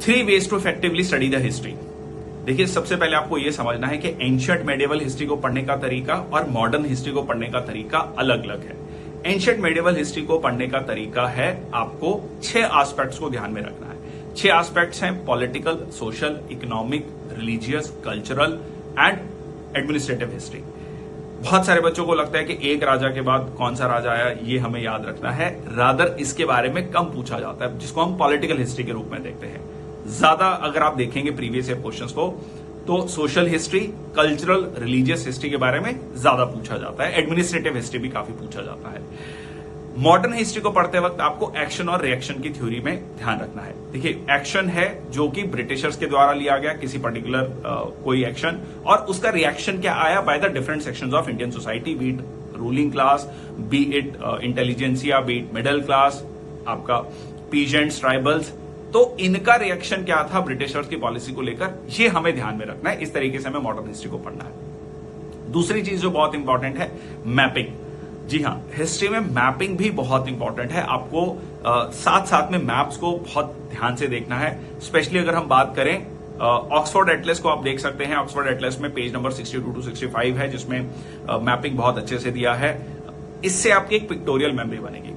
3 ways to effectively study the history. देखिए, सबसे पहले आपको यह समझना है कि एंशिएंट मेडिवल हिस्ट्री को पढ़ने का तरीका और मॉडर्न हिस्ट्री को पढ़ने का तरीका अलग अलग है। एंशिएंट मेडिवल हिस्ट्री को पढ़ने का तरीका है आपको 6 एस्पेक्ट्स को ध्यान में रखना है। 6 एस्पेक्ट्स हैं: political, social, economic, religious, cultural and administrative history. बहुत सारे बच्चों को लगता है कि एक राजा के बाद कौन सा राजा आया ये हमें याद रखना है, रादर इसके बारे में कम पूछा जाता है, जिसको हम पॉलिटिकल हिस्ट्री के रूप में देखते हैं। ज्यादा अगर आप देखेंगे प्रीवियस ईयर क्वेश्चंस को तो social history, cultural, religious history के बारे में ज्यादा पूछा जाता है। एडमिनिस्ट्रेटिव हिस्ट्री भी काफी पूछा जाता है। मॉडर्न हिस्ट्री को पढ़ते वक्त आपको एक्शन और रिएक्शन की थ्योरी में ध्यान रखना है। देखिए, एक्शन है जो कि ब्रिटिशर्स के द्वारा लिया गया किसी पर्टिकुलर कोई एक्शन, और उसका रिएक्शन क्या आया by the different sections of Indian society, B it ruling class, B it intelligentsia, B it middle class, आपका पीजेंट्स, ट्राइबल्स। तो इनका रिएक्शन क्या था ब्रिटिशर्स की पॉलिसी को लेकर, ये हमें ध्यान में रखना है। इस तरीके से हमें मॉडर्न हिस्ट्री को पढ़ना है। दूसरी चीज जो बहुत इंपॉर्टेंट है, मैपिंग। जी हां, हिस्ट्री में मैपिंग भी बहुत इंपॉर्टेंट है। आपको साथ साथ में मैप्स को बहुत ध्यान से देखना है। स्पेशली अगर हम बात करें ऑक्सफोर्ड एटलस को, आप देख सकते हैं ऑक्सफोर्ड एटलस में पेज नंबर 62 to 65 है, जिसमें मैपिंग बहुत अच्छे से दिया है। इससे आपकी एक पिक्टोरियल मेमोरी बनेगी।